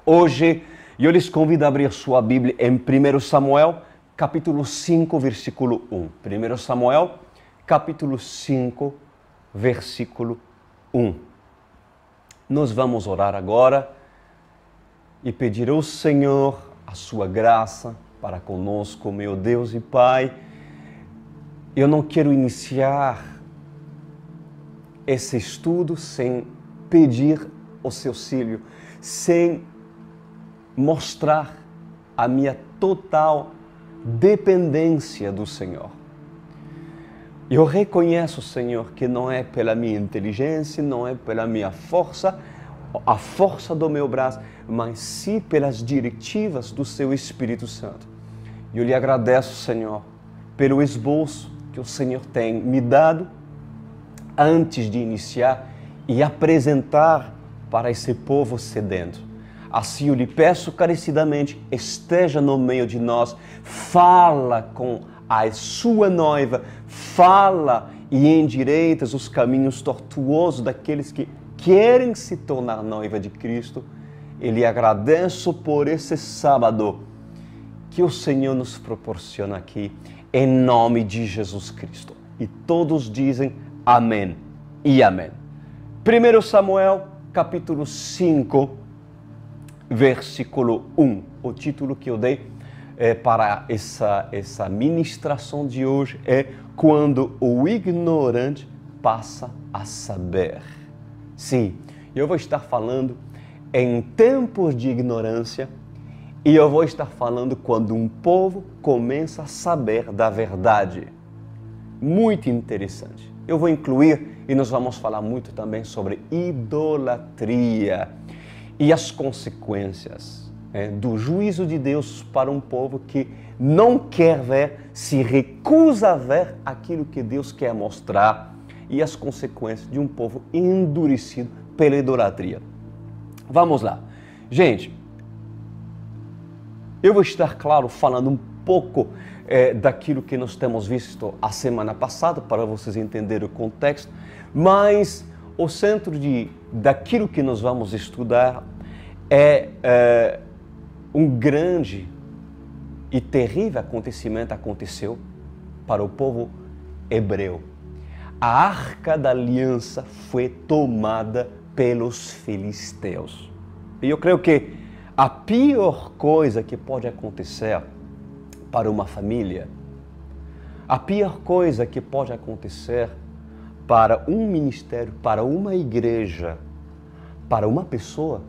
Hoje eu lhes convido a abrir sua Bíblia em 1 Samuel, capítulo 5, versículo 1. 1 Samuel, capítulo 5, versículo 1. Nós vamos orar agora e pedir ao Senhor a sua graça para conosco, meu Deus e Pai. Eu não quero iniciar esse estudo sem pedir o seu auxílio, sem mostrar a minha total dependência do Senhor. Eu reconheço, Senhor, que não é pela minha inteligência, não é pela minha força, a força do meu braço, mas sim pelas diretivas do seu Espírito Santo. Eu lhe agradeço, Senhor, pelo esboço que o Senhor tem me dado antes de iniciar e apresentar para esse povo sedento. Assim eu lhe peço carecidamente, esteja no meio de nós, fala com a sua noiva, fala e endireitas os caminhos tortuosos daqueles que querem se tornar noiva de Cristo. E lhe agradeço por esse sábado que o Senhor nos proporciona aqui, em nome de Jesus Cristo. E todos dizem amém e amém. 1 Samuel, capítulo 5, versículo 1. O título que eu dei para essa ministração de hoje é Quando o ignorante passa a saber. Sim, eu vou estar falando em tempos de ignorância e eu vou estar falando quando um povo começa a saber da verdade. Muito interessante. Eu vou incluir e nós vamos falar muito também sobre idolatria e as consequências do juízo de Deus para um povo que não quer ver, se recusa a ver aquilo que Deus quer mostrar e as consequências de um povo endurecido pela idolatria. Vamos lá. Gente, eu vou estar, claro, falando um pouco daquilo que nós temos visto a semana passada, para vocês entenderem o contexto, mas o centro daquilo que nós vamos estudar um grande e terrível acontecimento aconteceu para o povo hebreu. A Arca da Aliança foi tomada pelos filisteus. E eu creio que a pior coisa que pode acontecer para uma família, a pior coisa que pode acontecer para um ministério, para uma igreja, para uma pessoa,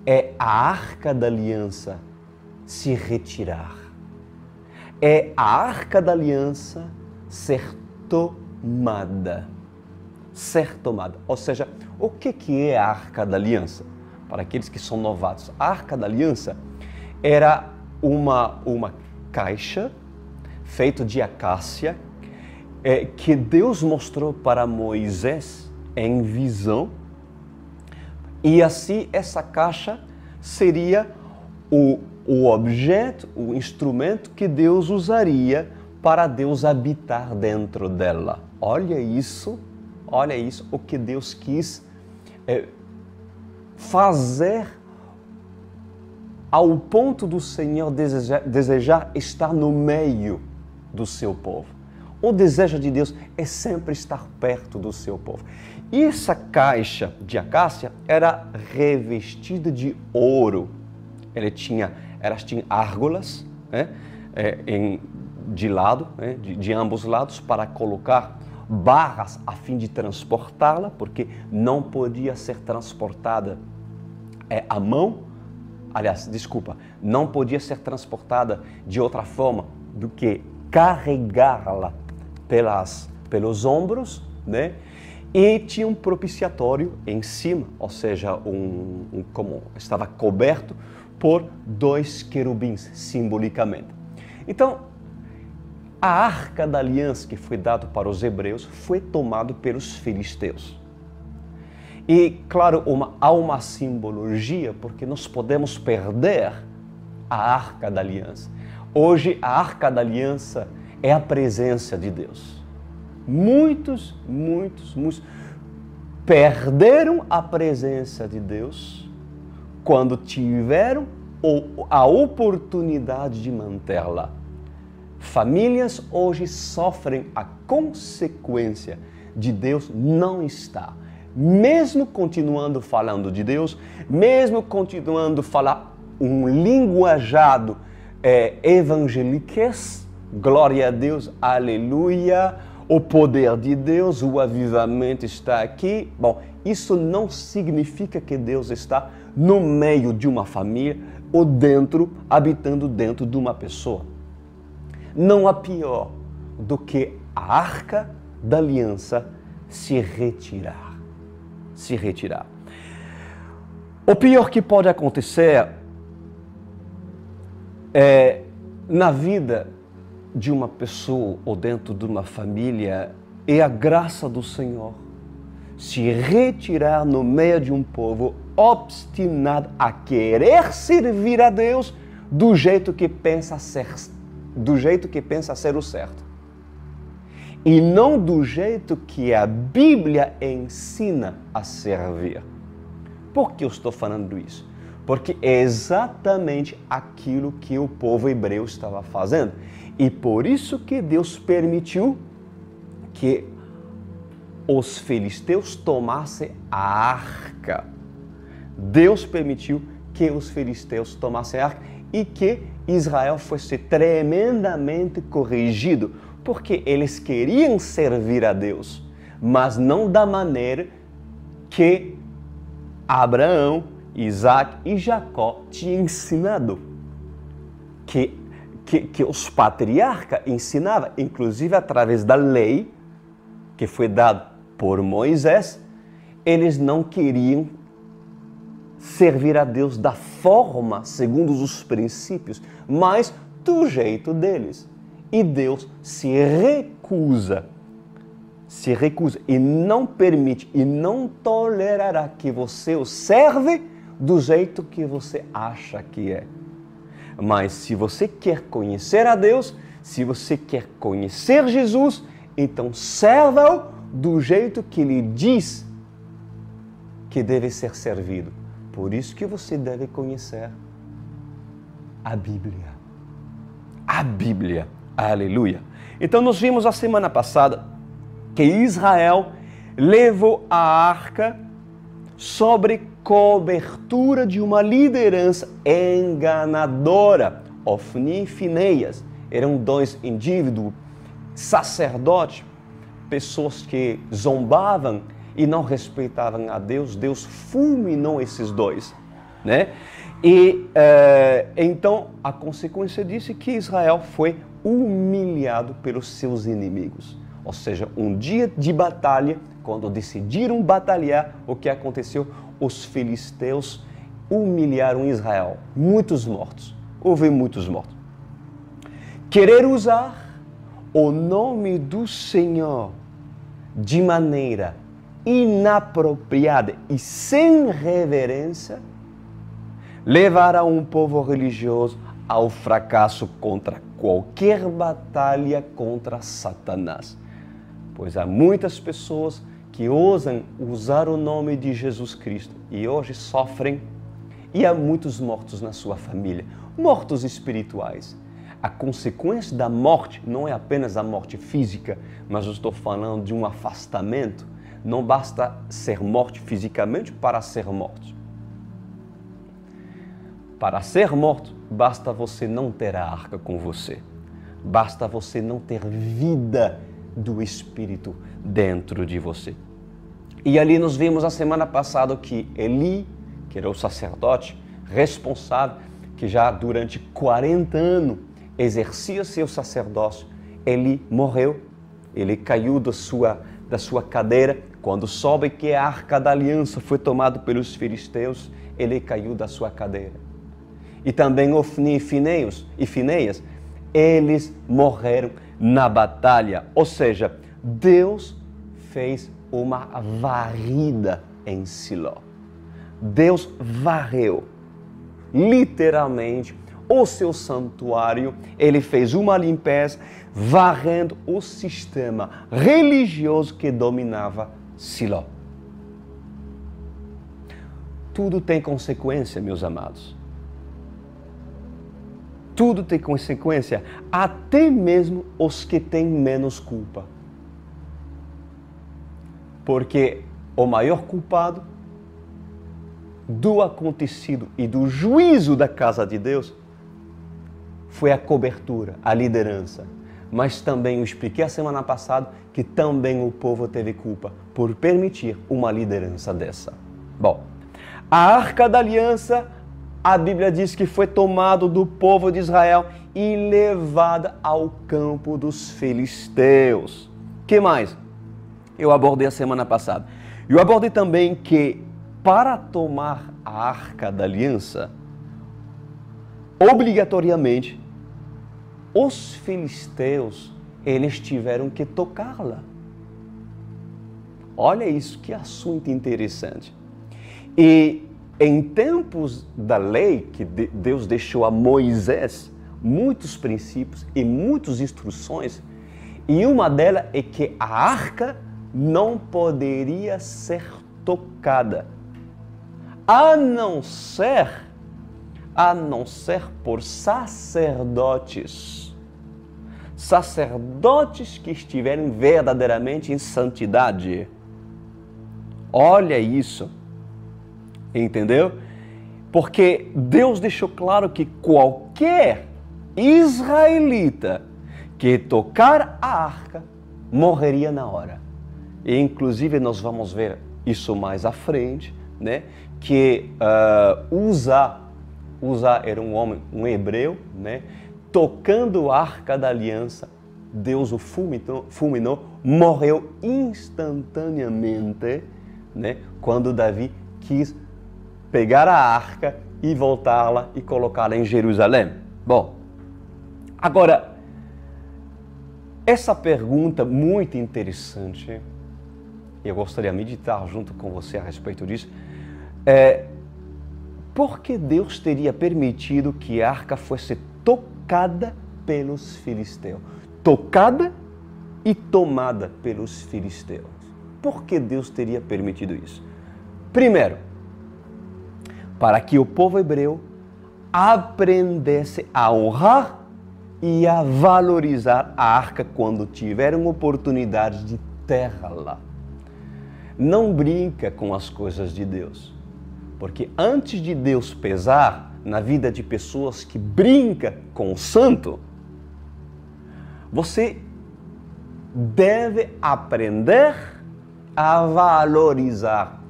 é a Arca da Aliança se retirar. É a Arca da Aliança ser tomada. Ser tomada. Ou seja, o que é a Arca da Aliança? Para aqueles que são novatos, a Arca da Aliança era uma caixa feita de acácia que Deus mostrou para Moisés em visão. E assim essa caixa seria o objeto, o instrumento que Deus usaria para Deus habitar dentro dela. Olha isso, o que Deus quis fazer ao ponto do Senhor desejar estar no meio do seu povo. O desejo de Deus é sempre estar perto do seu povo. E essa caixa de acácia era revestida de ouro. Elas tinham árgolas de lado, de ambos lados, para colocar barras a fim de transportá-la, porque não podia ser transportada à mão. Aliás, desculpa, não podia ser transportada de outra forma do que carregá-la pelos ombros, né? E tinha um propiciatório em cima, ou seja, como estava coberto por 2 querubins, simbolicamente. Então, a Arca da Aliança que foi dada para os hebreus foi tomada pelos filisteus. E, claro, há uma simbologia, porque nós podemos perder a Arca da Aliança. Hoje, a Arca da Aliança é a presença de Deus. Muitos perderam a presença de Deus quando tiveram a oportunidade de mantê-la. Famílias hoje sofrem a consequência de Deus não estar. Mesmo continuando falando de Deus, mesmo continuando a falar um linguajado evangeliquez, glória a Deus, aleluia, o poder de Deus, o avivamento está aqui. Bom, isso não significa que Deus está no meio de uma família ou habitando dentro de uma pessoa. Não há pior do que a arca da aliança se retirar. O pior que pode acontecer na vida de uma pessoa ou dentro de uma família é a graça do Senhor se retirar no meio de um povo obstinado a querer servir a Deus do jeito que pensa ser o certo. E não do jeito que a Bíblia ensina a servir. Por que eu estou falando isso? Porque é exatamente aquilo que o povo hebreu estava fazendo. E por isso que Deus permitiu que os filisteus tomassem a arca. Deus permitiu que os filisteus tomassem a arca e que Israel fosse tremendamente corrigido, porque eles queriam servir a Deus, mas não da maneira que Abraão, Isaac e Jacó tinham ensinado, que os patriarcas ensinavam, inclusive através da lei que foi dada por Moisés. Eles não queriam servir a Deus da forma, segundo os princípios, mas do jeito deles. E Deus se recusa e não permite e não tolerará que você o serve do jeito que você acha que é. Mas se você quer conhecer a Deus, se você quer conhecer Jesus, então serva-o do jeito que Ele diz que deve ser servido. Por isso que você deve conhecer a Bíblia. A Bíblia. Aleluia. Então nós vimos a semana passada que Israel levou a arca sobre cobertura de uma liderança enganadora. Ofni e Finéias eram dois indivíduos, sacerdotes, pessoas que zombavam e não respeitavam a Deus. Deus fulminou esses dois, né? E então a consequência disso é que Israel foi humilhado pelos seus inimigos. Ou seja, um dia de batalha, quando decidiram batalhar, o que aconteceu? Os filisteus humilharam Israel. Muitos mortos. Houve muitos mortos. Querer usar o nome do Senhor de maneira inapropriada e sem reverência levará um povo religioso ao fracasso contra qualquer batalha contra Satanás. Pois há muitas pessoas que ousam usar o nome de Jesus Cristo e hoje sofrem, e há muitos mortos na sua família, mortos espirituais. A consequência da morte não é apenas a morte física, mas eu estou falando de um afastamento. Não basta ser morto fisicamente para ser morto. Para ser morto, basta você não ter a arca com você. Basta você não ter vida do Espírito dentro de você. E ali nós vimos a semana passada que Eli, que era o sacerdote responsável, que já durante 40 anos exercia seu sacerdócio, ele morreu, ele caiu da sua cadeira. Quando soube que a arca da aliança foi tomada pelos filisteus, ele caiu da sua cadeira. E também Ofni e Finéias, eles morreram na batalha. Ou seja, Deus fez uma varrida em Siló. Deus varreu, literalmente, o seu santuário. Ele fez uma limpeza, varrendo o sistema religioso que dominava Siló. Tudo tem consequência, meus amados. Tudo tem consequência, até mesmo os que têm menos culpa. Porque o maior culpado do acontecido e do juízo da casa de Deus foi a cobertura, a liderança. Mas também eu expliquei a semana passada que também o povo teve culpa por permitir uma liderança dessa. Bom, a Arca da Aliança, a Bíblia diz que foi tomado do povo de Israel e levada ao campo dos filisteus. O que mais? Eu abordei a semana passada. Eu abordei também que para tomar a Arca da Aliança, obrigatoriamente, os filisteus, eles tiveram que tocá-la. Olha isso, que assunto interessante. E em tempos da lei que Deus deixou a Moisés, muitos princípios e muitas instruções, e uma delas é que a arca não poderia ser tocada, a não ser por sacerdotes que estiverem verdadeiramente em santidade. Olha isso, entendeu? Porque Deus deixou claro que qualquer israelita que tocar a arca morreria na hora. E inclusive nós vamos ver isso mais à frente, né? Que Uza era um homem, um hebreu, né? Tocando a Arca da Aliança, Deus o fulminou, morreu instantaneamente, né? Quando Davi quis pegar a arca e voltá-la e colocá-la em Jerusalém. Bom, agora, essa pergunta muito interessante, eu gostaria de meditar junto com você a respeito disso, por que Deus teria permitido que a arca fosse tocada pelos filisteus? Tocada e tomada pelos filisteus. Por que Deus teria permitido isso? Primeiro, para que o povo hebreu aprendesse a honrar e a valorizar a arca quando tiveram oportunidade de terra-la. Não brinca com as coisas de Deus, porque antes de Deus pesar na vida de pessoas que brincam com o santo, você deve aprender a valorizar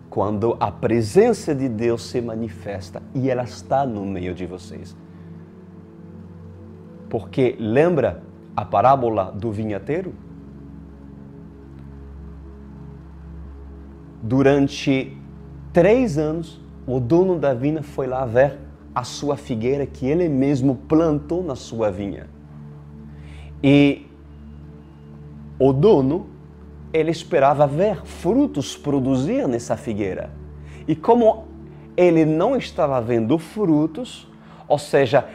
quando a presença de Deus se manifesta e ela está no meio de vocês. Porque lembra a parábola do vinhateiro? Durante 3 anos, o dono da vinha foi lá ver a sua figueira que ele mesmo plantou na sua vinha. E o dono, ele esperava ver frutos produzir nessa figueira. E como ele não estava vendo frutos, ou seja,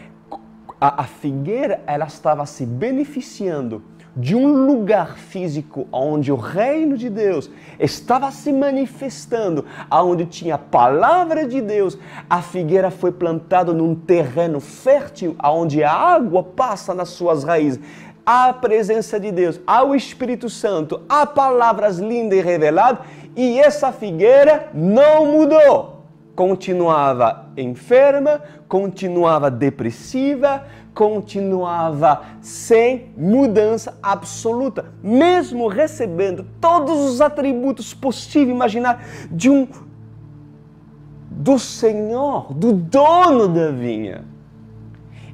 a figueira ela estava se beneficiando de um lugar físico onde o reino de Deus estava se manifestando, onde tinha a palavra de Deus. A figueira foi plantada num terreno fértil, onde a água passa nas suas raízes. A presença de Deus, ao Espírito Santo, há palavras lindas e reveladas, e essa figueira não mudou. Continuava enferma, continuava depressiva, continuava sem mudança absoluta, mesmo recebendo todos os atributos possíveis e imaginar do Senhor, do dono da vinha.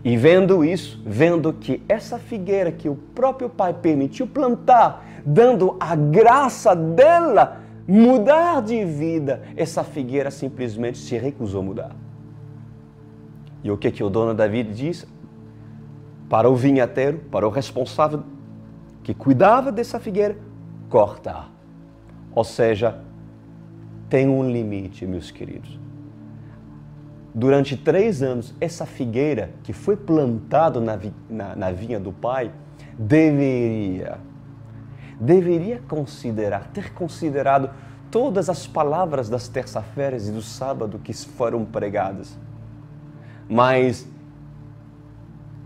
E vendo isso, vendo que essa figueira que o próprio Pai permitiu plantar, dando a graça dela mudar de vida, essa figueira simplesmente se recusou a mudar. E o que o dono da vida diz? Para o vinhateiro, para o responsável que cuidava dessa figueira, corta. Ou seja, tem um limite, meus queridos. Durante 3 anos, essa figueira que foi plantada na vinha do Pai, deveria ter considerado todas as palavras das terça-feiras e do sábado que foram pregadas. Mas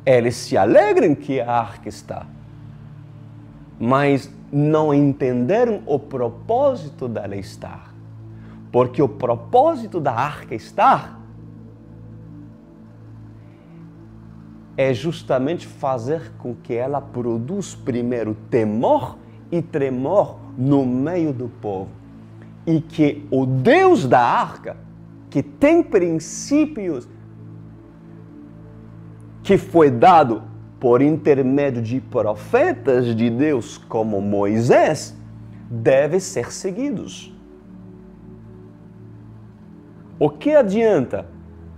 eles se alegram que a arca está. Mas não entenderam o propósito dela estar. Porque o propósito da arca estar é justamente fazer com que ela produza primeiro temor e tremor no meio do povo. E que o Deus da arca, que tem princípios que foi dado por intermédio de profetas de Deus como Moisés, deve ser seguidos. O que adianta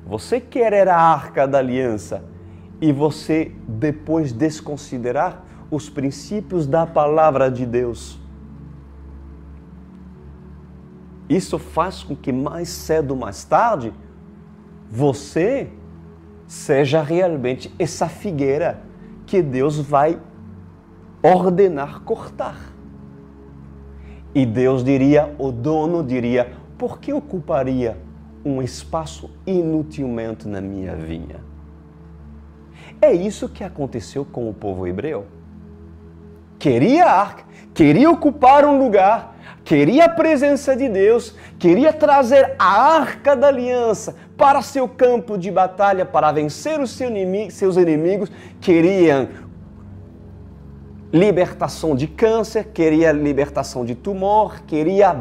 você querer a arca da aliança e você depois desconsiderar os princípios da palavra de Deus? Isso faz com que mais cedo ou mais tarde você seja realmente essa figueira que Deus vai ordenar cortar. E Deus diria, o dono diria, por que ocuparia um espaço inutilmente na minha vinha? É isso que aconteceu com o povo hebreu. Queria a arca, queria ocupar um lugar, queria a presença de Deus, queria trazer a arca da aliança para seu campo de batalha, para vencer os seus inimigos, queriam libertação de câncer, queria libertação de tumor, queria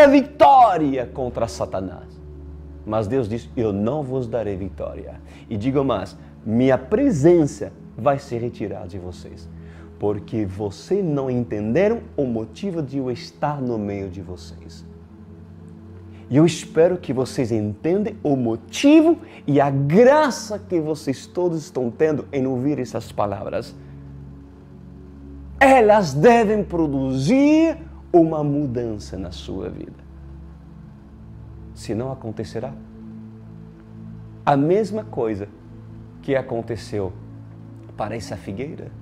vitória contra Satanás. Mas Deus diz, eu não vos darei vitória. E digo mais, minha presença vai se retirar de vocês, porque vocês não entenderam o motivo de eu estar no meio de vocês. E eu espero que vocês entendam o motivo e a graça que vocês todos estão tendo em ouvir essas palavras. Elas devem produzir uma mudança na sua vida. Se não acontecerá, a mesma coisa que aconteceu para essa figueira.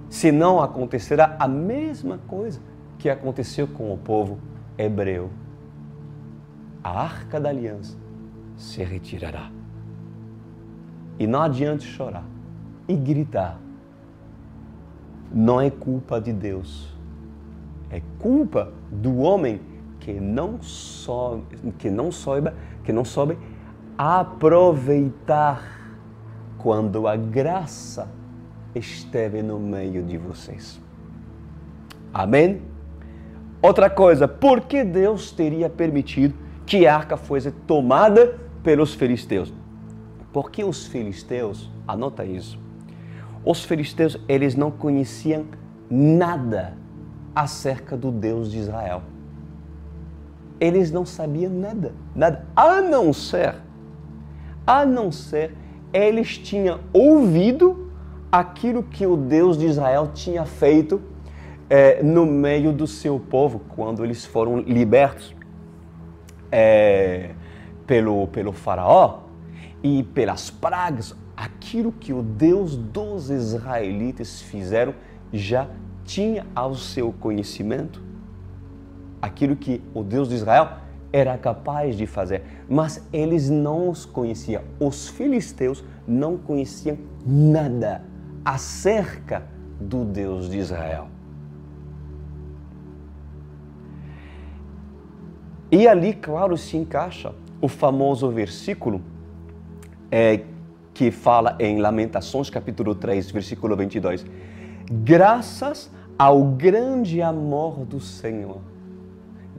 Se não acontecerá a mesma coisa que aconteceu com o povo hebreu. A arca da aliança se retirará. E não adianta chorar e gritar. Não é culpa de Deus. É culpa do homem que não soube aproveitar quando a graça esteve no meio de vocês. Amém? Outra coisa, por que Deus teria permitido que a arca fosse tomada pelos filisteus? Porque os filisteus, anota isso, os filisteus, eles não conheciam nada acerca do Deus de Israel. Eles não sabiam nada, a não ser eles tinham ouvido aquilo que o Deus de Israel tinha feito no meio do seu povo, quando eles foram libertos pelo faraó e pelas pragas. Aquilo que o Deus dos israelitas fizeram já tinha ao seu conhecimento. Aquilo que o Deus de Israel era capaz de fazer, mas eles não os conheciam. Os filisteus não conheciam nada acerca do Deus de Israel. E ali, claro, se encaixa o famoso versículo que fala em Lamentações, capítulo 3, versículo 22. Graças ao grande amor do Senhor.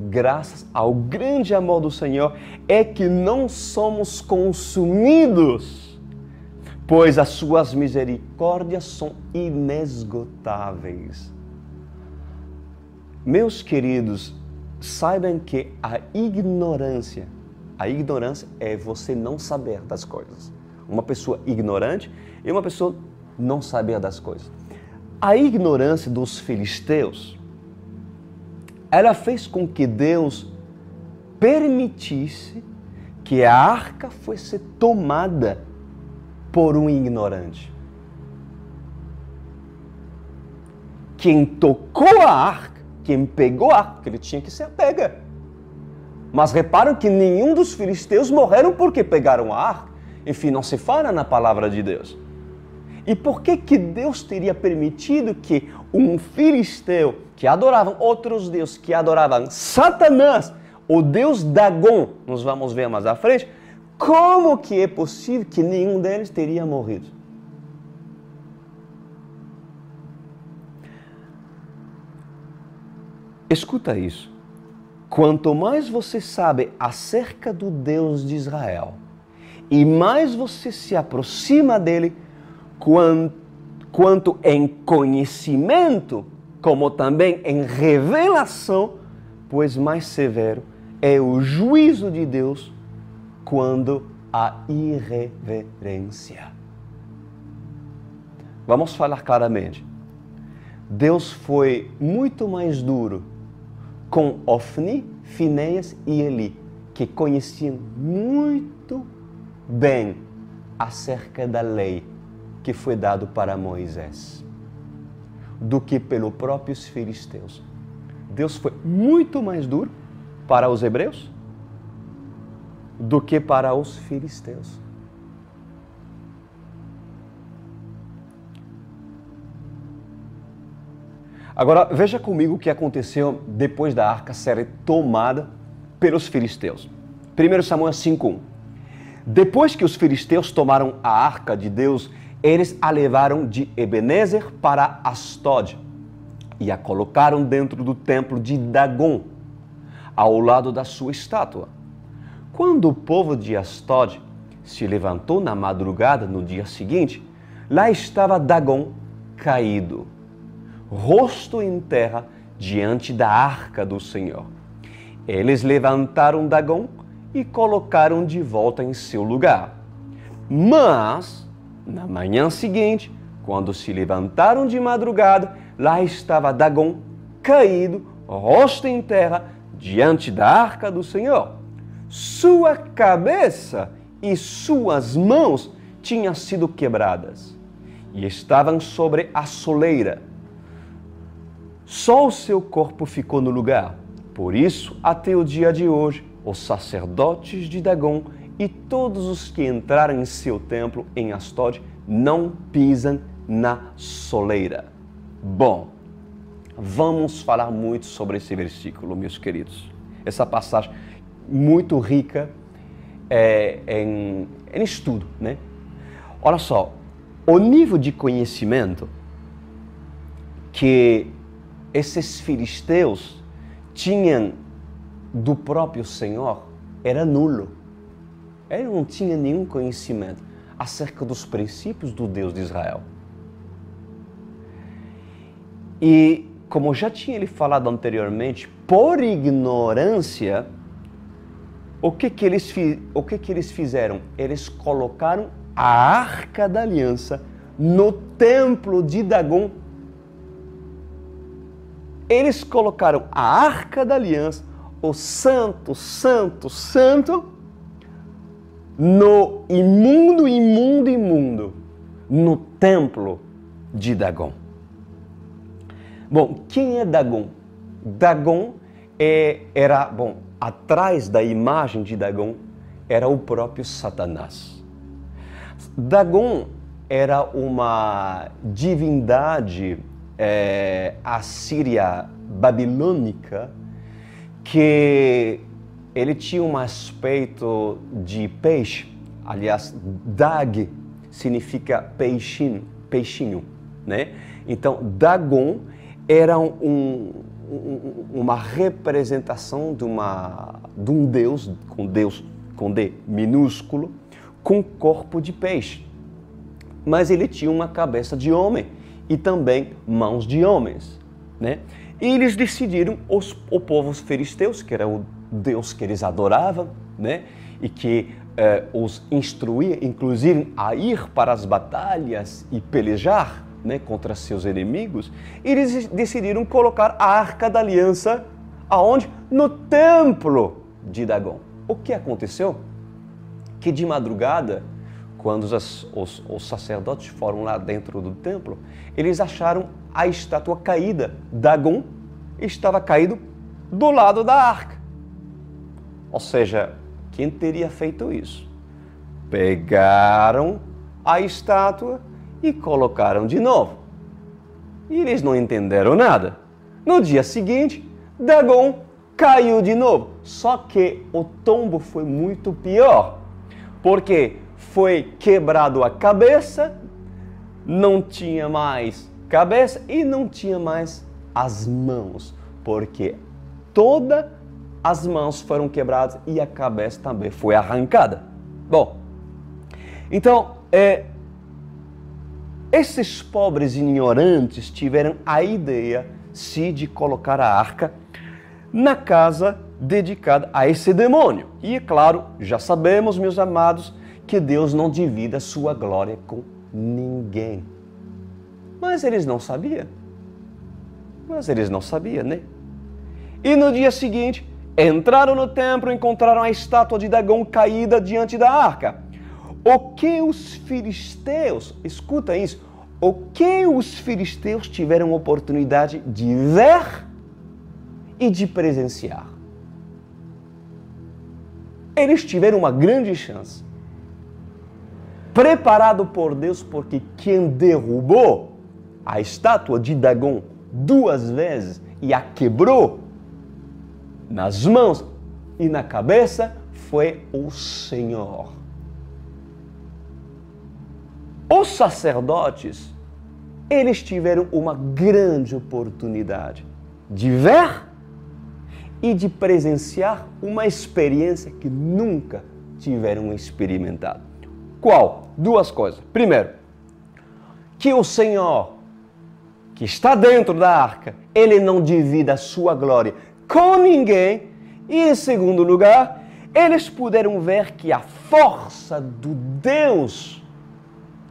Graças ao grande amor do Senhor é que não somos consumidos, pois as suas misericórdias são inesgotáveis. Meus queridos, saibam que a ignorância é você não saber das coisas. Uma pessoa ignorante e uma pessoa não saber das coisas. A ignorância dos filisteus, ela fez com que Deus permitisse que a arca fosse tomada por um ignorante. quem tocou a arca, quem pegou a arca, porque ele tinha que ser pega. Mas reparam que nenhum dos filisteus morreram porque pegaram a arca. Enfim, não se fala na palavra de Deus. E por que Deus teria permitido que um filisteu que adoravam outros deuses, que adoravam Satanás, o deus Dagon, nós vamos ver mais à frente, como que é possível que nenhum deles teria morrido? Escuta isso. Quanto mais você sabe acerca do Deus de Israel, e mais você se aproxima dele, quanto em conhecimento, como também em revelação, pois mais severo é o juízo de Deus quando há irreverência. Vamos falar claramente. Deus foi muito mais duro com Ofni, Finéias e Eli, que conheciam muito bem acerca da lei que foi dado para Moisés, do que pelos próprios filisteus. Deus foi muito mais duro para os hebreus do que para os filisteus. Agora, veja comigo o que aconteceu depois da arca ser tomada pelos filisteus. 1 Samuel 5:1. Depois que os filisteus tomaram a arca de Deus, eles a levaram de Ebenezer para Astod e a colocaram dentro do templo de Dagon, ao lado da sua estátua. Quando o povo de Astod se levantou na madrugada no dia seguinte, lá estava Dagon caído, rosto em terra, diante da arca do Senhor. Eles levantaram Dagon e colocaram de volta em seu lugar. Mas, na manhã seguinte, quando se levantaram de madrugada, lá estava Dagon caído, rosto em terra, diante da arca do Senhor. Sua cabeça e suas mãos tinham sido quebradas e estavam sobre a soleira. Só o seu corpo ficou no lugar. Por isso, até o dia de hoje, os sacerdotes de Dagon e todos os que entraram em seu templo em Astod não pisam na soleira. Bom, vamos falar muito sobre esse versículo, meus queridos. Essa passagem muito rica em estudo, né? Olha só, o nível de conhecimento que esses filisteus tinham do próprio Senhor era nulo. Ele não tinha nenhum conhecimento acerca dos princípios do Deus de Israel. E, como já tinha lhe falado anteriormente, por ignorância, o que eles fizeram? Eles colocaram a Arca da Aliança no templo de Dagon. Eles colocaram a Arca da Aliança, o santo, santo, santo, no imundo, no templo de Dagon. Bom, quem é Dagon? Dagon era, atrás da imagem de Dagon, era o próprio Satanás. Dagon era uma divindade assíria babilônica que ele tinha um aspecto de peixe. Aliás, Dag significa peixinho, né? Então, Dagon era uma representação de um Deus com D minúsculo, com corpo de peixe. Mas ele tinha uma cabeça de homem e também mãos de homens, né? E eles decidiram, o povo filisteus, que era o Deus que eles adoravam, né? E que os instruía, inclusive, a ir para as batalhas e pelejar, né, contra seus inimigos, eles decidiram colocar a Arca da Aliança aonde? No templo de Dagon. O que aconteceu? Que de madrugada, quando os sacerdotes foram lá dentro do templo, eles acharam a estátua caída. Dagon estava caído do lado da arca. Ou seja, quem teria feito isso? Pegaram a estátua e colocaram de novo. E eles não entenderam nada. No dia seguinte, Dagon caiu de novo. Só que o tombo foi muito pior, porque foi quebrado a cabeça, não tinha mais cabeça e não tinha mais as mãos, porque todas as mãos foram quebradas e a cabeça também foi arrancada. Bom, então, esses pobres ignorantes tiveram a ideia, sim, de colocar a arca na casa dedicada a esse demônio. E, é claro, já sabemos, meus amados, que Deus não divide a sua glória com ninguém. Mas eles não sabiam. Né? E no dia seguinte, entraram no templo e encontraram a estátua de Dagon caída diante da arca. O que os filisteus, escuta isso, o que os filisteus tiveram oportunidade de ver e de presenciar? Eles tiveram uma grande chance. Preparado por Deus, porque quem derrubou a estátua de Dagon 2 vezes e a quebrou nas mãos e na cabeça foi o Senhor. Os sacerdotes, eles tiveram uma grande oportunidade de ver e de presenciar uma experiência que nunca tiveram experimentado. Qual? 2 coisas. Primeiro, que o Senhor, que está dentro da arca, ele não divide a sua glória com ninguém. E em segundo lugar, eles puderam ver que a força do Deus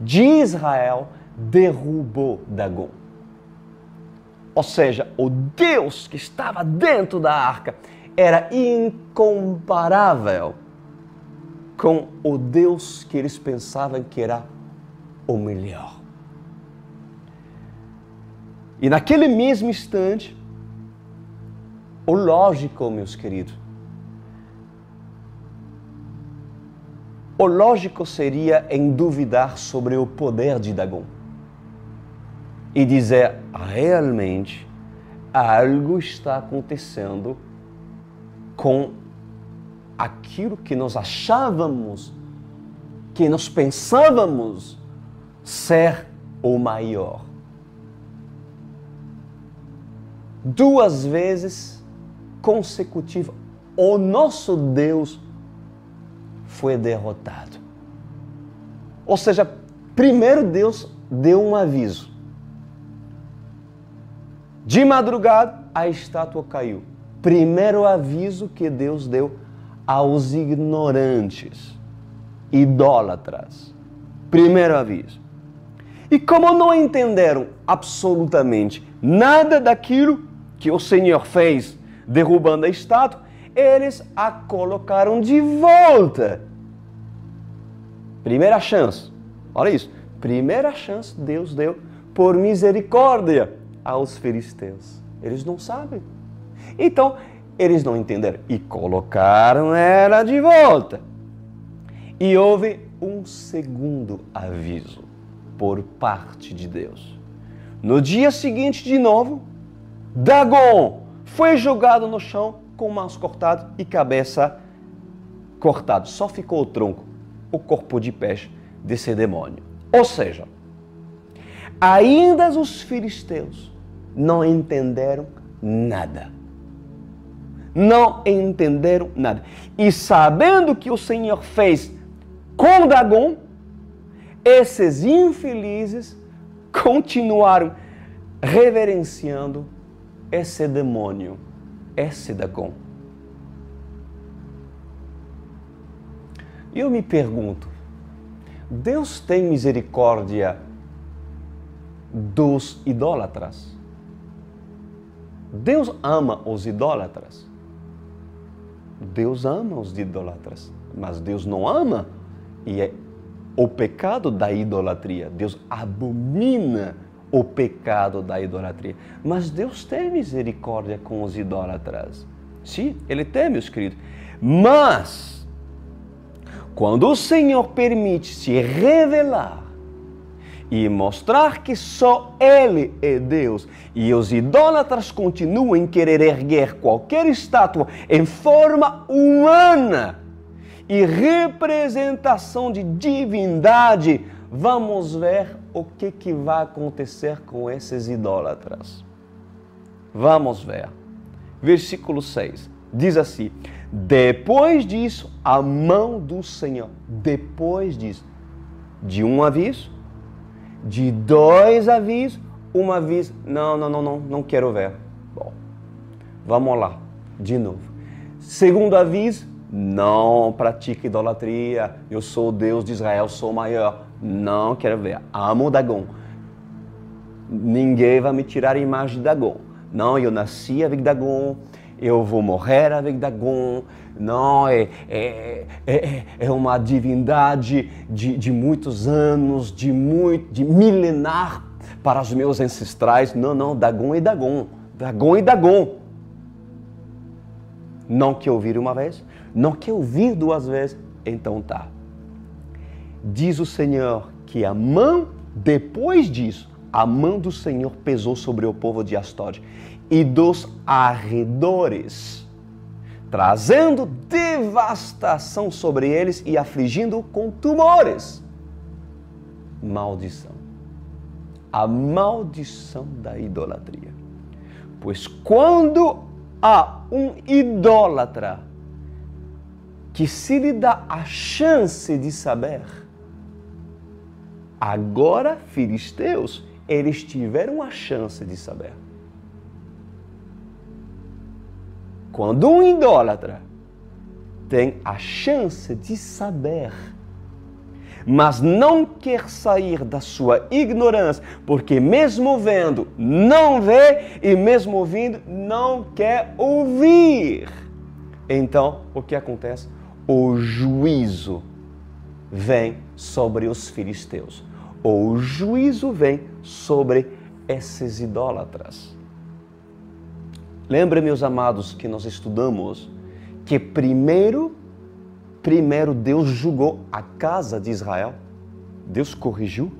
de Israel derrubou Dagon. Ou seja, o Deus que estava dentro da arca era incomparável com o Deus que eles pensavam que era o melhor. E naquele mesmo instante, o lógico, meus queridos, o lógico seria em duvidar sobre o poder de Dagon e dizer, realmente, algo está acontecendo com aquilo que nós achávamos, que nós pensávamos ser o maior. 2 vezes consecutivas, o nosso Deus foi derrotado. Ou seja, primeiro Deus deu um aviso. De madrugada, a estátua caiu. Primeiro aviso que Deus deu aos ignorantes, idólatras. Primeiro aviso. E como não entenderam absolutamente nada daquilo que o Senhor fez derrubando a estátua, eles a colocaram de volta. Primeira chance. Olha isso. Primeira chance Deus deu por misericórdia aos filisteus. Eles não sabem. Então, eles não entenderam e colocaram ela de volta. E houve um segundo aviso por parte de Deus. No dia seguinte, de novo, Dagon foi jogado no chão com mãos cortadas e cabeça cortada. Só ficou o tronco, o corpo de peixe desse demônio. Ou seja, ainda os filisteus não entenderam nada. Não entenderam nada. E sabendo que o Senhor fez com Dagon, esses infelizes continuaram reverenciando esse demônio, esse Dagon. E eu me pergunto, Deus tem misericórdia dos idólatras? Deus ama os idólatras? Deus ama os idólatras, mas Deus não ama o pecado da idolatria. Deus abomina o pecado da idolatria. Mas Deus tem misericórdia com os idólatras. Sim, Ele tem, meus queridos. Mas, quando o Senhor permite se revelar e mostrar que só Ele é Deus, e os idólatras continuam em querer erguer qualquer estátua em forma humana e representação de divindade, vamos ver o que vai acontecer com esses idólatras. Vamos ver. Versículo 6 diz assim: depois disso, a mão do Senhor, depois disso, de um aviso, de dois avisos, um aviso, não quero ver. Bom, vamos lá, de novo. Segundo aviso, não pratique idolatria, eu sou o Deus de Israel, sou maior. Não quero ver, amo Dagon. Ninguém vai me tirar a imagem de Dagon. Não, eu nasci avec Dagon, eu vou morrer avec Dagon. Não, é uma divindade de muitos anos, de milenar para os meus ancestrais. Não, Dagon é Dagon. Dagon é Dagon. Não quer ouvir uma vez? Não quer ouvir duas vezes? Então tá. Diz o Senhor que a mão, depois disso, a mão do Senhor pesou sobre o povo de Asdod e dos arredores, trazendo devastação sobre eles e afligindo com tumores. Maldição. A maldição da idolatria. Pois quando há um idólatra que se lhe dá a chance de saber, agora, filisteus, eles tiveram a chance de saber. Quando um idólatra tem a chance de saber, mas não quer sair da sua ignorância, porque mesmo vendo, não vê, e mesmo ouvindo, não quer ouvir. Então, o que acontece? O juízo vem sobre os filisteus. O juízo vem sobre esses idólatras. Lembra, meus amados, que nós estudamos que primeiro Deus julgou a casa de Israel. Deus corrigiu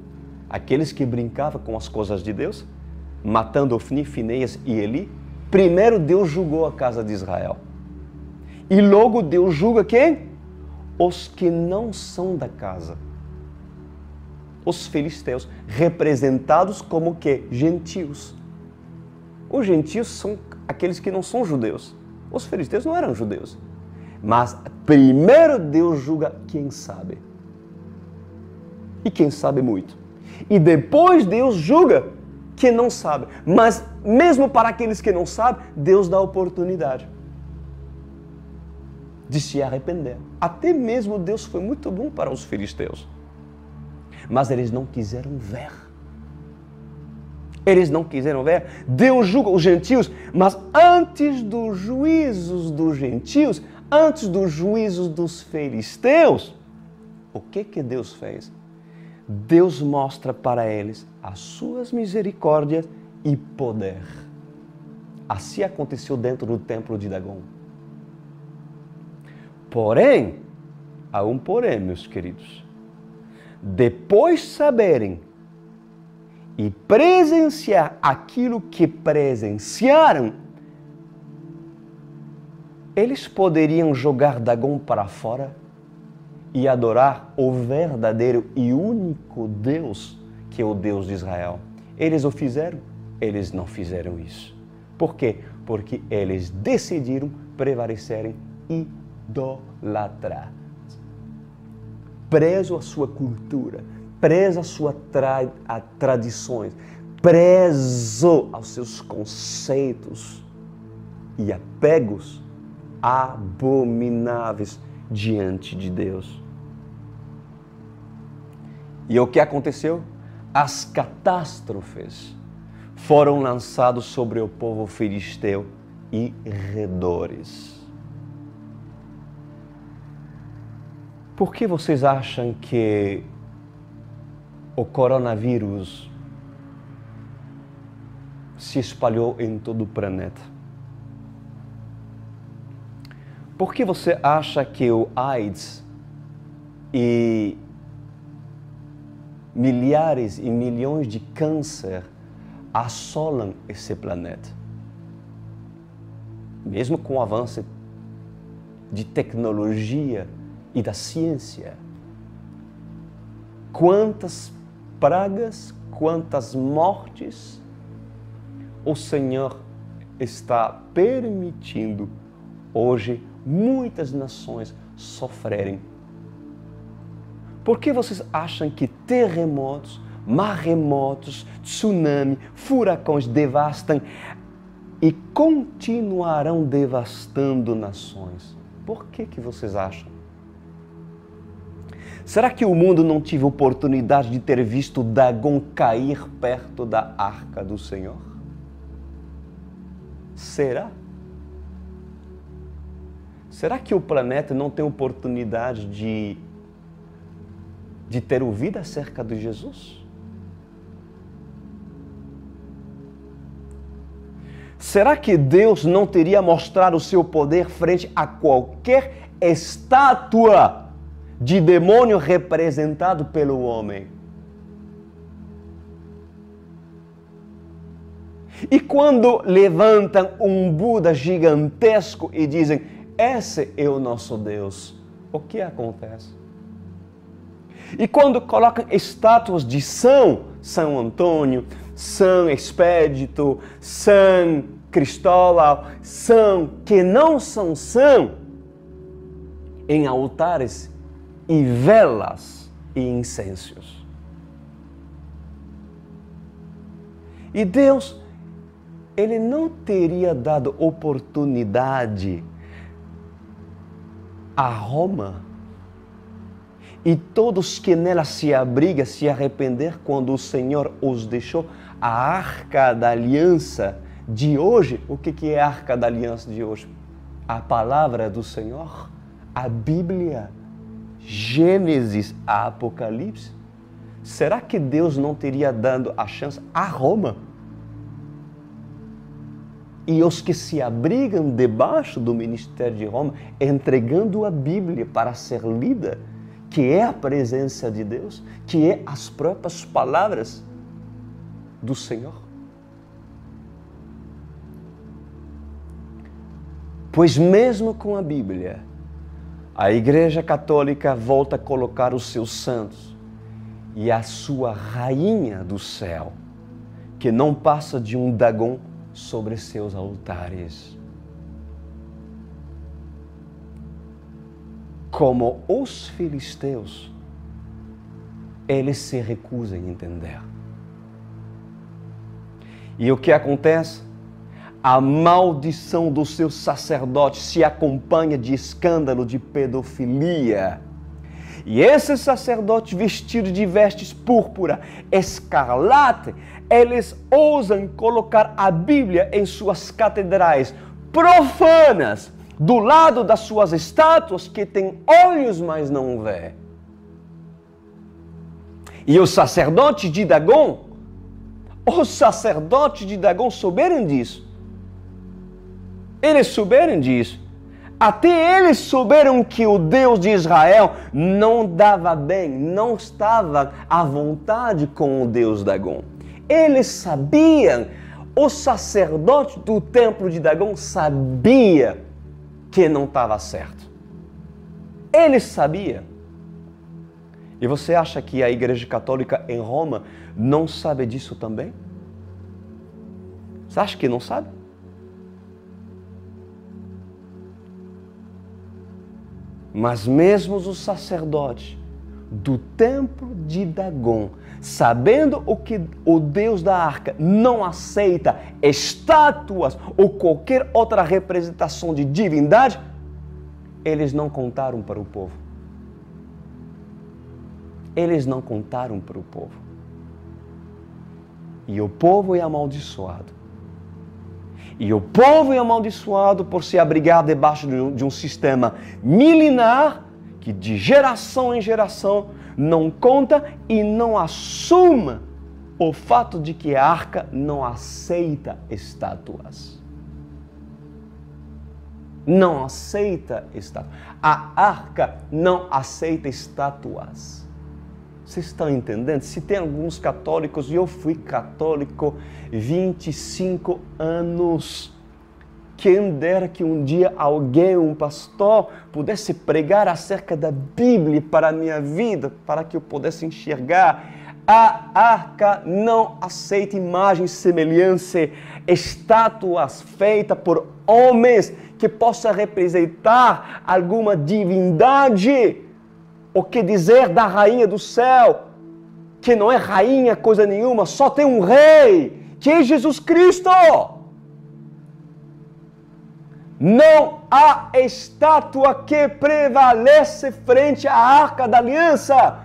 aqueles que brincavam com as coisas de Deus, matando Ofni, Finéias e Eli. Primeiro Deus julgou a casa de Israel. E logo Deus julga quem? Os que não são da casa. Os filisteus, representados como que? Gentios. Os gentios são aqueles que não são judeus. Os filisteus não eram judeus. Mas primeiro Deus julga quem sabe. E quem sabe muito. E depois Deus julga quem não sabe. Mas mesmo para aqueles que não sabem, Deus dá oportunidade de se arrepender. Até mesmo Deus foi muito bom para os filisteus. Mas eles não quiseram ver. Eles não quiseram ver. Deus julga os gentios, mas antes dos juízos dos gentios, antes dos juízos dos filisteus, o que Deus fez? Deus mostra para eles as suas misericórdias e poder. Assim aconteceu dentro do templo de Dagon. Porém, há um porém, meus queridos. Depois saberem e presenciar aquilo que presenciaram, eles poderiam jogar Dagon para fora e adorar o verdadeiro e único Deus, que é o Deus de Israel. Eles o fizeram? Eles não fizeram isso. Por quê? Porque eles decidiram prevalecerem idólatras. Preso à sua cultura, preso às suas tradições, preso aos seus conceitos e apegos abomináveis diante de Deus. E o que aconteceu? As catástrofes foram lançadas sobre o povo filisteu e redores. Por que vocês acham que o coronavírus se espalhou em todo o planeta? Por que você acha que o AIDS e milhares e milhões de câncer assolam esse planeta? Mesmo com o avanço de tecnologia e da ciência, quantas pragas, quantas mortes o Senhor está permitindo hoje muitas nações sofrerem. Por que vocês acham que terremotos, maremotos, tsunami, furacões devastam e continuarão devastando nações? Por que vocês acham? Será que o mundo não teve oportunidade de ter visto Dagon cair perto da arca do Senhor? Será? Será que o planeta não tem oportunidade de ter ouvido acerca de Jesus? Será que Deus não teria mostrado o seu poder frente a qualquer estátua de demônio representado pelo homem? E quando levantam um Buda gigantesco e dizem, esse é o nosso Deus, o que acontece? E quando colocam estátuas de São Antônio, São Expedito, São Cristóvão, São que não são São, em altares e velas e incênsios. E Deus, Ele não teria dado oportunidade a Roma e todos que nela se abrigam se arrepender quando o Senhor os deixou a Arca da Aliança de hoje. O que é a Arca da Aliança de hoje? A palavra do Senhor, a Bíblia, Gênesis a Apocalipse. Será que Deus não teria dado a chance a Roma? E os que se abrigam debaixo do ministério de Roma, entregando a Bíblia para ser lida, que é a presença de Deus, que é as próprias palavras do Senhor. Pois mesmo com a Bíblia, a Igreja Católica volta a colocar os seus santos e a sua rainha do céu, que não passa de um Dagon sobre seus altares. Como os filisteus, eles se recusam a entender. E o que acontece? A maldição dos seus sacerdotes se acompanha de escândalo de pedofilia. E esses sacerdotes vestidos de vestes púrpura, escarlate, eles ousam colocar a Bíblia em suas catedrais profanas, do lado das suas estátuas que têm olhos, mas não vê. E os sacerdotes de Dagon souberam disso. Eles souberam disso. Até eles souberam que o Deus de Israel não dava bem, não estava à vontade com o Deus Dagon. Eles sabiam, o sacerdote do templo de Dagon sabia que não estava certo. Eles sabiam. E você acha que a Igreja Católica em Roma não sabe disso também? Você acha que não sabe? Mas mesmo os sacerdotes do templo de Dagon, sabendo o que o Deus da arca não aceita estátuas ou qualquer outra representação de divindade, eles não contaram para o povo. Eles não contaram para o povo. E o povo é amaldiçoado. E o povo é amaldiçoado por se abrigar debaixo de um sistema milenar que de geração em geração não conta e não assuma o fato de que a arca não aceita estátuas. Não aceita estátuas. A arca não aceita estátuas. Vocês estão entendendo? Se tem alguns católicos, e eu fui católico 25 anos, quem dera que um dia alguém, um pastor, pudesse pregar acerca da Bíblia para a minha vida, para que eu pudesse enxergar. A arca não aceita imagem e semelhança, estátuas feitas por homens que possa representar alguma divindade. O que dizer da rainha do céu, que não é rainha coisa nenhuma, só tem um rei, que é Jesus Cristo. Não há estátua que prevalece frente à Arca da Aliança.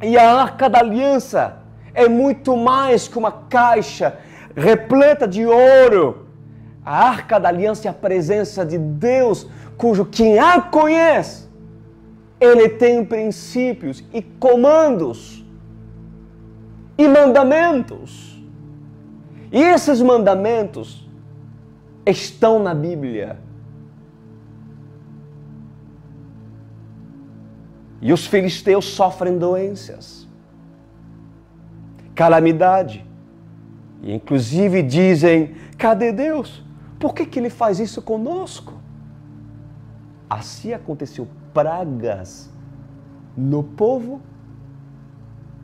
E a Arca da Aliança é muito mais que uma caixa repleta de ouro. A Arca da Aliança é a presença de Deus, cujo quem a conhece, ele tem princípios e comandos e mandamentos. E esses mandamentos estão na Bíblia. E os filisteus sofrem doenças, calamidade. E inclusive dizem, cadê Deus? Por que ele faz isso conosco? Assim aconteceu pragas no povo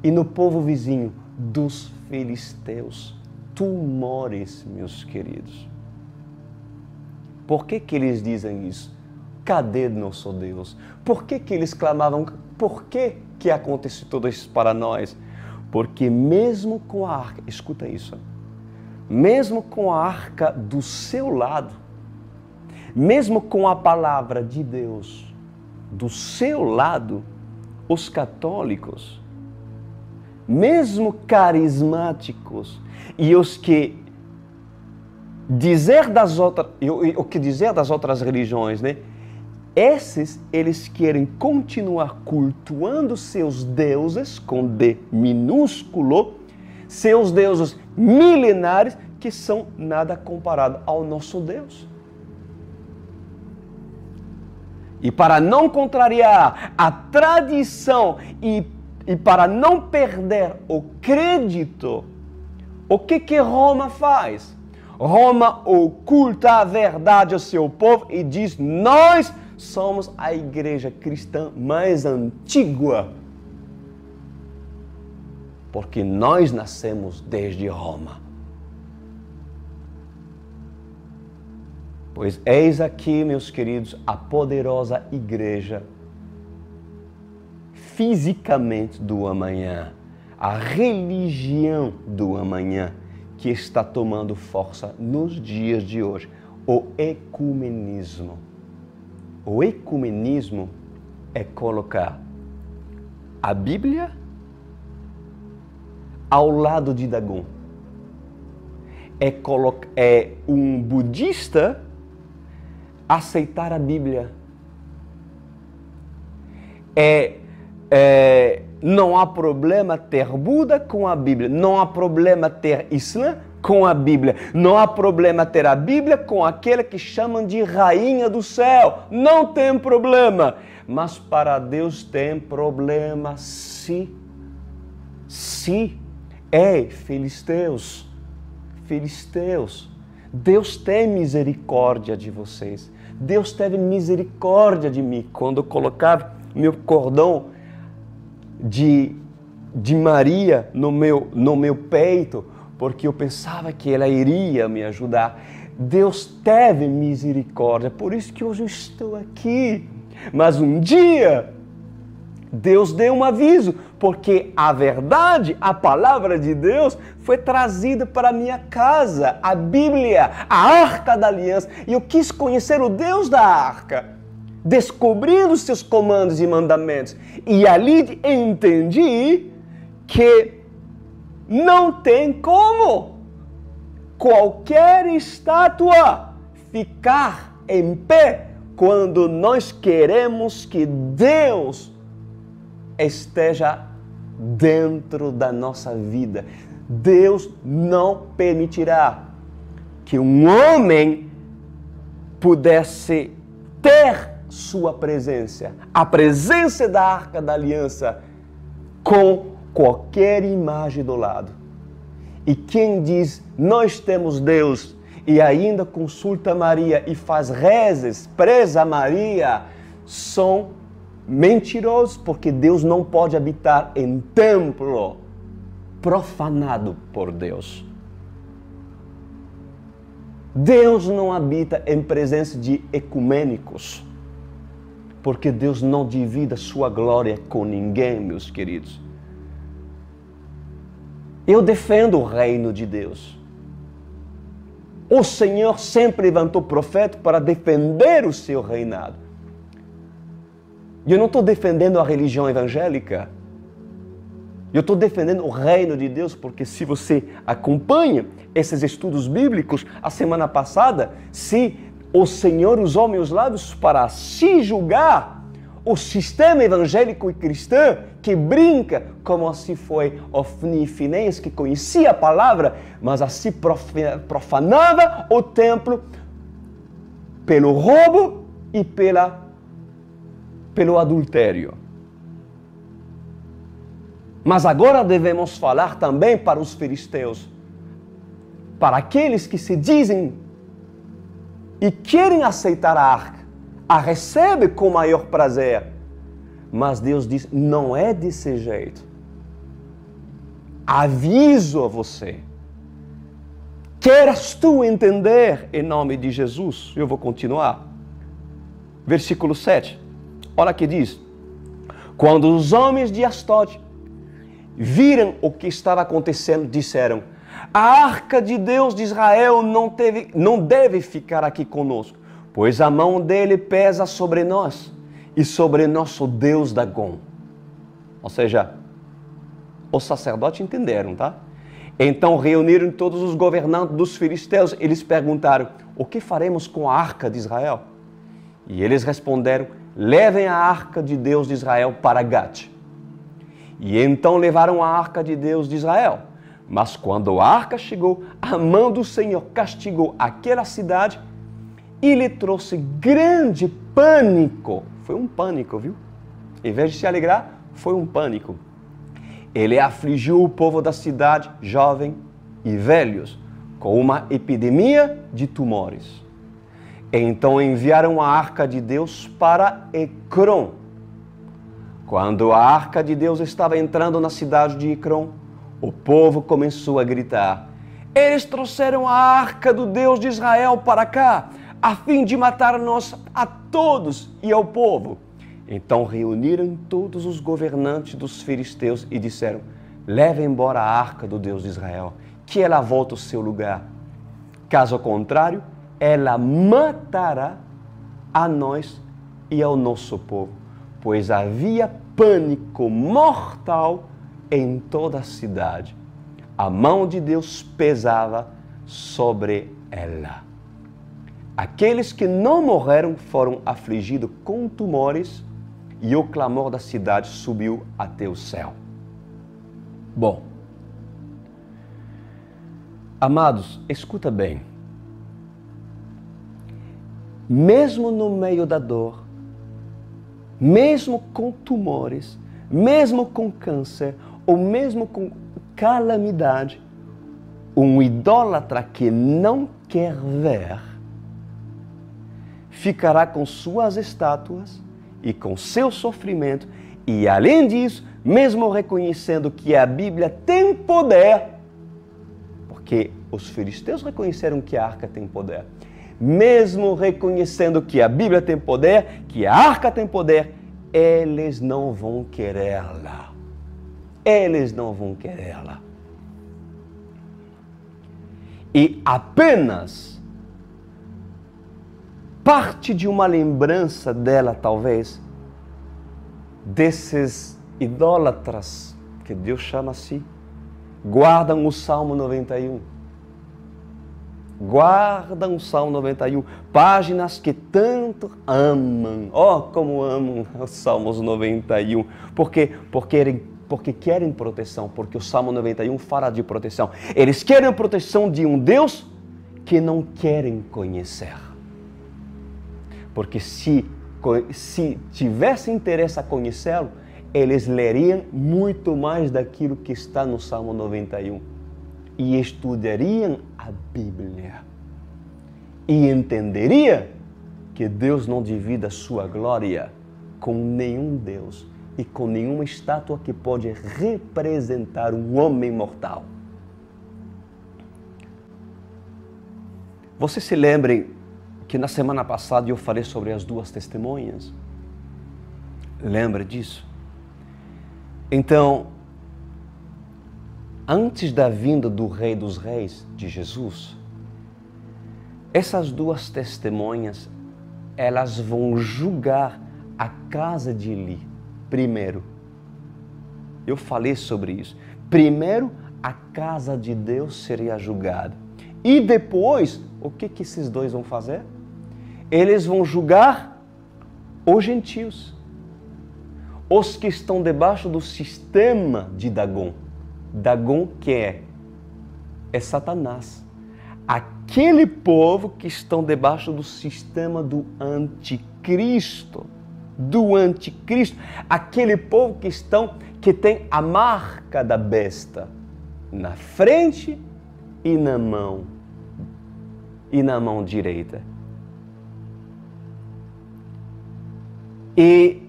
e no povo vizinho dos filisteus. Tumores, meus queridos. Por que eles dizem isso? Cadê nosso Deus? Por que eles clamavam? Por que aconteceu tudo isso para nós? Porque mesmo com a arca, escuta isso, mesmo com a arca do seu lado, mesmo com a palavra de Deus do seu lado, os católicos, mesmo carismáticos e os que dizer das outras religiões, né? Esses, eles querem continuar cultuando seus deuses, com D minúsculo, seus deuses milenares, que são nada comparado ao nosso Deus. E para não contrariar a tradição e para não perder o crédito, o que Roma faz? Roma oculta a verdade ao seu povo e diz, nós somos a igreja cristã mais antiga, porque nós nascemos desde Roma. Pois eis aqui, meus queridos, a poderosa igreja fisicamente do amanhã, a religião do amanhã, que está tomando força nos dias de hoje, o ecumenismo. O ecumenismo é colocar a Bíblia ao lado de Dagon. É um budista aceitar a Bíblia. Não há problema ter Buda com a Bíblia. Não há problema ter Islã com a Bíblia. Não há problema ter a Bíblia com aquele que chamam de rainha do céu. Não tem problema. Mas para Deus tem problema, sim. Sim. Filisteus. Deus tem misericórdia de vocês. Deus teve misericórdia de mim quando eu colocava meu cordão de Maria no meu peito, porque eu pensava que ela iria me ajudar. Deus teve misericórdia, por isso que hoje eu estou aqui. Mas um dia, Deus deu um aviso, porque a verdade, a palavra de Deus, foi trazida para a minha casa, a Bíblia, a Arca da Aliança, e eu quis conhecer o Deus da Arca, descobrindo os seus comandos e mandamentos. E ali entendi que não tem como qualquer estátua ficar em pé quando nós queremos que Deus esteja dentro da nossa vida. Deus não permitirá que um homem pudesse ter sua presença, a presença da Arca da Aliança, com qualquer imagem do lado. E quem diz, nós temos Deus, e ainda consulta Maria e faz rezas, preza Maria, são mentirosos, porque Deus não pode habitar em templo profanado por Deus. Deus não habita em presença de ecumênicos, porque Deus não divide a sua glória com ninguém, meus queridos. Eu defendo o reino de Deus. O Senhor sempre levantou profeta para defender o seu reinado. E eu não estou defendendo a religião evangélica. Eu estou defendendo o reino de Deus, porque se você acompanha esses estudos bíblicos, a semana passada, se o Senhor usou meus lábios para se julgar o sistema evangélico e cristão que brinca como se foi Ofni e Finéias, que conhecia a palavra, mas assim profanava o templo pelo roubo e pelo adultério. Mas agora devemos falar também para os filisteus, para aqueles que se dizem e querem aceitar a arca, a recebe com maior prazer. Mas Deus diz, não é desse jeito. Aviso a você. Queres tu entender em nome de Jesus? Eu vou continuar. Versículo 7. Olha que diz. Quando os homens de Asdod viram o que estava acontecendo, disseram, a arca de Deus de Israel não deve ficar aqui conosco, pois a mão dele pesa sobre nós e sobre nosso Deus Dagom. Ou seja, os sacerdotes entenderam, tá? Então reuniram todos os governantes dos filisteus. Eles perguntaram, o que faremos com a arca de Israel? E eles responderam, levem a arca de Deus de Israel para Gate. E então levaram a arca de Deus de Israel. Mas quando a arca chegou, a mão do Senhor castigou aquela cidade e lhe trouxe grande pânico. Foi um pânico, viu? Em vez de se alegrar, foi um pânico. Ele afligiu o povo da cidade, jovem e velhos, com uma epidemia de tumores. Então enviaram a arca de Deus para Ecrom. Quando a arca de Deus estava entrando na cidade de Ecrom, o povo começou a gritar, eles trouxeram a arca do Deus de Israel para cá, a fim de matar-nos a todos e ao povo. Então reuniram todos os governantes dos filisteus e disseram, leve embora a arca do Deus de Israel, que ela volte ao seu lugar. Caso contrário, ela matará a nós e ao nosso povo, pois havia pânico mortal em toda a cidade. A mão de Deus pesava sobre ela. Aqueles que não morreram foram afligidos com tumores e o clamor da cidade subiu até o céu. Bom, amados, escuta bem. Mesmo no meio da dor, mesmo com tumores, mesmo com câncer, ou mesmo com calamidade, um idólatra que não quer ver, ficará com suas estátuas e com seu sofrimento, e além disso, mesmo reconhecendo que a Bíblia tem poder, porque os filisteus reconheceram que a arca tem poder, mesmo reconhecendo que a Bíblia tem poder, que a arca tem poder, eles não vão querê-la. Eles não vão querê-la. E apenas parte de uma lembrança dela, talvez, desses idólatras, que Deus chama assim, guardam o Salmo 91. Guardam o Salmo 91, páginas que tanto amam. Oh, como amam os Salmos 91. Por quê? Porque querem proteção, porque o Salmo 91 fala de proteção. Eles querem a proteção de um Deus que não querem conhecer. Porque se tivesse interesse a conhecê-lo, eles leriam muito mais daquilo que está no Salmo 91 e estudariam a Bíblia e entenderiam que Deus não divide a sua glória com nenhum Deus e com nenhuma estátua que pode representar um homem mortal. Vocês se lembrem que na semana passada eu falei sobre as duas testemunhas? Lembra disso? Então, antes da vinda do Rei dos Reis, de Jesus, essas duas testemunhas, elas vão julgar a casa de Eli. Primeiro, eu falei sobre isso. Primeiro, a casa de Deus seria julgada. E depois, o que esses dois vão fazer? Eles vão julgar os gentios, os que estão debaixo do sistema de Dagon. Dagon que é Satanás. Aquele povo que estão debaixo do sistema do anticristo. Aquele povo que tem a marca da besta na frente e na mão direita. E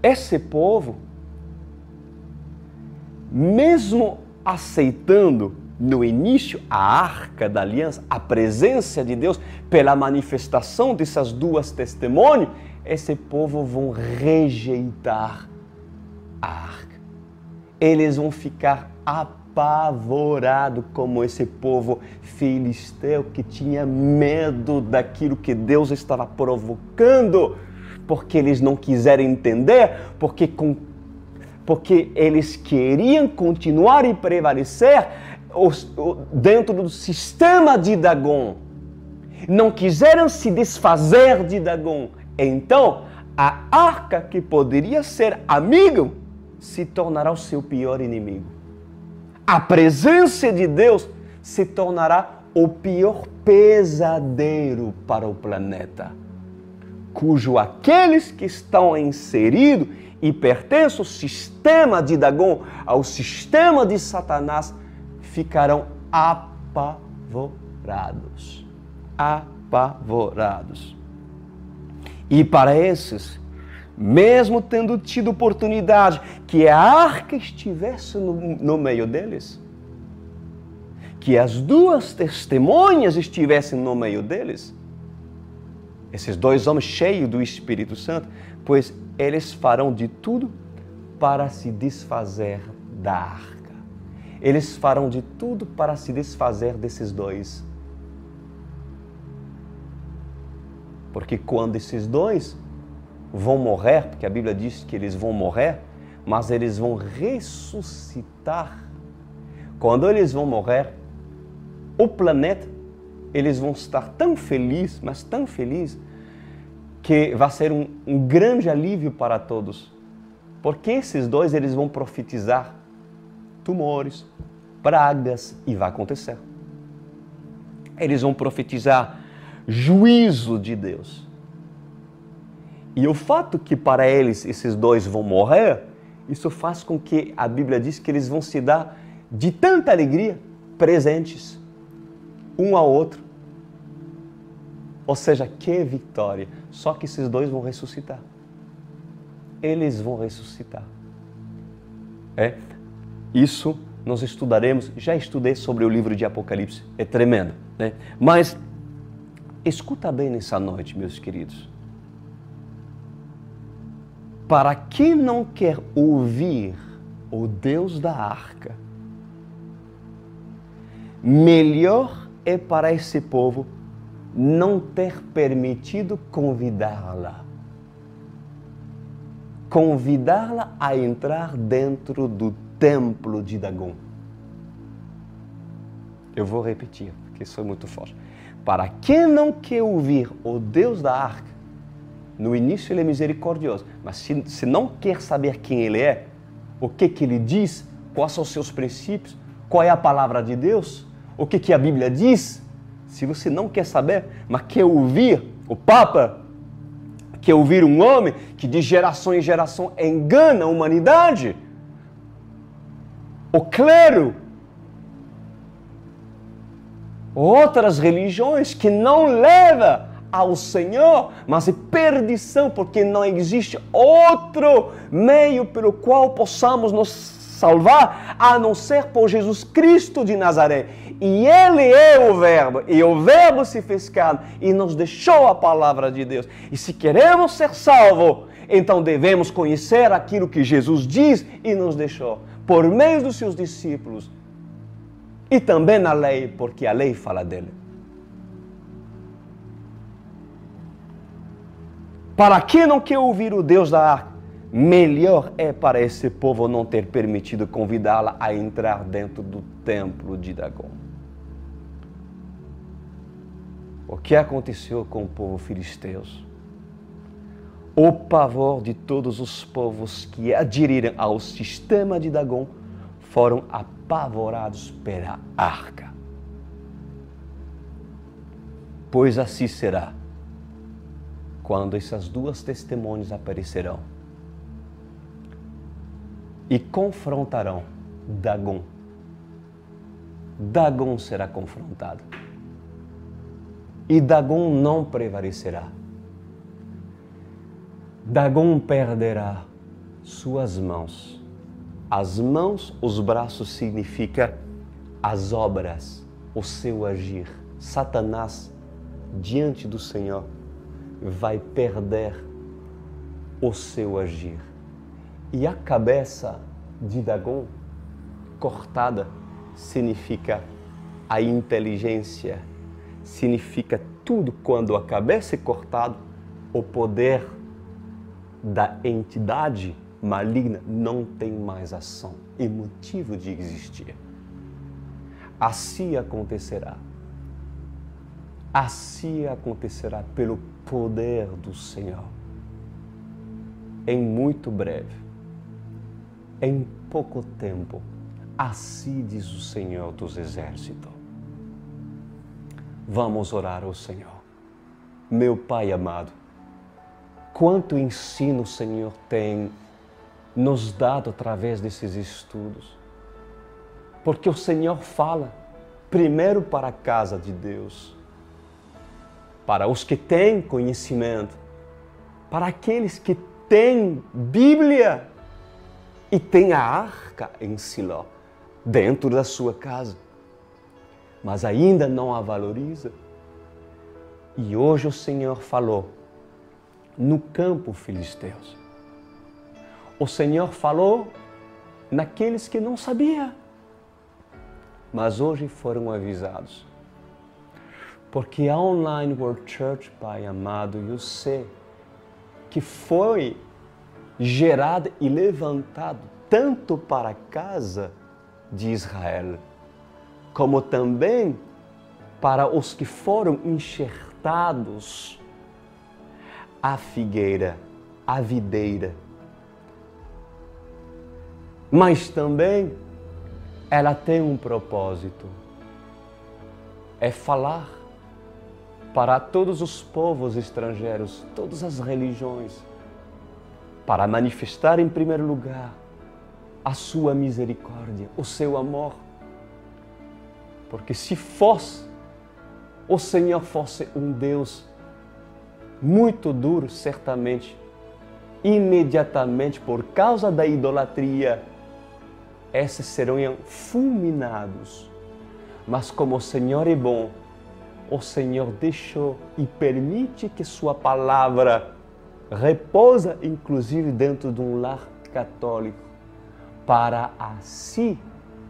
esse povo, mesmo aceitando no início a arca da aliança, a presença de Deus, pela manifestação dessas duas testemunhas, esse povo vão rejeitar a arca. Eles vão ficar apavorados como esse povo filisteu que tinha medo daquilo que Deus estava provocando, porque eles não quiseram entender, porque eles queriam continuar e prevalecer dentro do sistema de Dagon. Não quiseram se desfazer de Dagon. Então, a arca que poderia ser amigo se tornará o seu pior inimigo. A presença de Deus se tornará o pior pesadelo para o planeta, cujo aqueles que estão inseridos e pertencem ao sistema de Dagon, ao sistema de Satanás, ficarão apavorados. Apavorados. E para esses, mesmo tendo tido oportunidade que a arca estivesse no meio deles, que as duas testemunhas estivessem no meio deles, esses dois homens cheios do Espírito Santo, pois eles farão de tudo para se desfazer da arca. Eles farão de tudo para se desfazer desses dois. Porque quando esses dois vão morrer, porque a Bíblia diz que eles vão morrer, mas eles vão ressuscitar. Quando eles vão morrer, o planeta, eles vão estar tão felizes, mas tão felizes, que vai ser um grande alívio para todos. Porque esses dois, eles vão profetizar tumores, pragas, e vai acontecer. Eles vão profetizar juízo de Deus. E o fato que para eles esses dois vão morrer, isso faz com que a Bíblia diz que eles vão se dar de tanta alegria, presentes, um ao outro. Ou seja, que vitória. Só que esses dois vão ressuscitar. Eles vão ressuscitar. Isso nós estudaremos. Já estudei sobre o livro de Apocalipse. É tremendo, né? Mas escuta bem nessa noite, meus queridos. Para quem não quer ouvir o Deus da arca, melhor é para esse povo não ter permitido convidá-la a entrar dentro do templo de Dagon. Eu vou repetir, porque isso é muito forte. Para quem não quer ouvir o Deus da arca, no início ele é misericordioso, mas se não quer saber quem ele é, o que ele diz, quais são os seus princípios, qual é a palavra de Deus, o que a Bíblia diz, se você não quer saber, mas quer ouvir o Papa, quer ouvir um homem que de geração em geração engana a humanidade, o clero, outras religiões que não levam ao Senhor, mas é perdição, porque não existe outro meio pelo qual possamos nos salvar, a não ser por Jesus Cristo de Nazaré. E Ele é o Verbo, e o Verbo se fez carne e nos deixou a palavra de Deus. E se queremos ser salvos, então devemos conhecer aquilo que Jesus diz e nos deixou, por meio dos seus discípulos, e também na lei, porque a lei fala dele. Para quem não quer ouvir o Deus da arca, melhor é para esse povo não ter permitido convidá-la a entrar dentro do templo de Dagon. O que aconteceu com o povo filisteu? O pavor de todos os povos que aderiram ao sistema de Dagon foram apavorados pela arca. Pois assim será quando essas duas testemunhas aparecerão e confrontarão Dagon. Dagon será confrontado e Dagon não prevalecerá. Dagon perderá suas mãos. As mãos, os braços significa as obras, o seu agir. Satanás, diante do Senhor, vai perder o seu agir. E a cabeça de Dagon cortada significa a inteligência, significa tudo. Quando a cabeça é cortada, o poder da entidade maligna não tem mais ação e motivo de existir. Assim acontecerá. Assim acontecerá pelo poder do Senhor. Em muito breve, em pouco tempo, assim diz o Senhor dos Exércitos. Vamos orar ao Senhor. Meu Pai amado, quanto ensino o Senhor tem nos dado através desses estudos. Porque o Senhor fala primeiro para a casa de Deus, para os que têm conhecimento, para aqueles que têm Bíblia e têm a arca em Siló, dentro da sua casa, mas ainda não a valoriza. E hoje o Senhor falou no campo filisteus. O Senhor falou naqueles que não sabiam, mas hoje foram avisados. Porque a Online World Church, Pai amado, eu sei que foi gerado e levantado tanto para a casa de Israel, como também para os que foram enxertados a figueira, a videira. Mas também ela tem um propósito, é falar para todos os povos estrangeiros, todas as religiões, para manifestar em primeiro lugar a sua misericórdia, o seu amor. Porque se o Senhor fosse um Deus muito duro, certamente, imediatamente por causa da idolatria, esses serão fulminados. Mas como o Senhor é bom, o Senhor deixou e permite que sua palavra repousa, inclusive dentro de um lar católico, para assim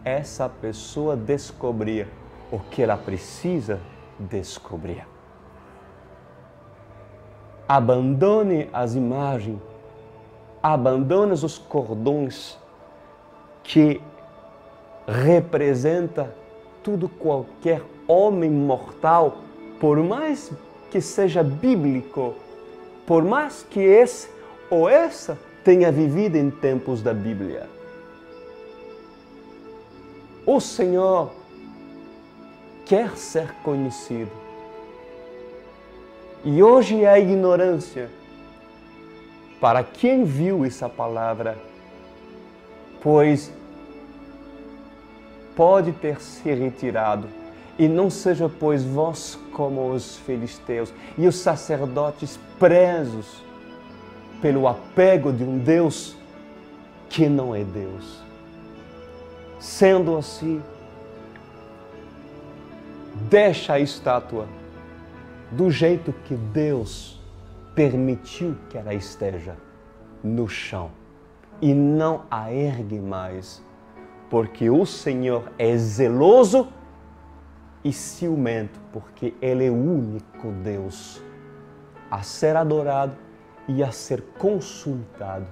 essa pessoa descobrir o que ela precisa descobrir. Abandone as imagens, abandone os cordões que representa Sobretudo qualquer homem mortal, por mais que seja bíblico, por mais que esse ou essa tenha vivido em tempos da Bíblia. O Senhor quer ser conhecido. E hoje a ignorância, para quem viu essa palavra, pois pode ter se retirado, e não seja, pois, vós como os filisteus e os sacerdotes presos pelo apego de um Deus que não é Deus. Sendo assim, deixa a estátua do jeito que Deus permitiu que ela esteja, no chão, e não a ergue mais, porque o Senhor é zeloso e ciumento, porque Ele é o único Deus a ser adorado e a ser consultado.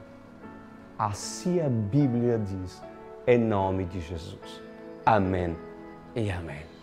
Assim a Bíblia diz, em nome de Jesus. Amém e amém.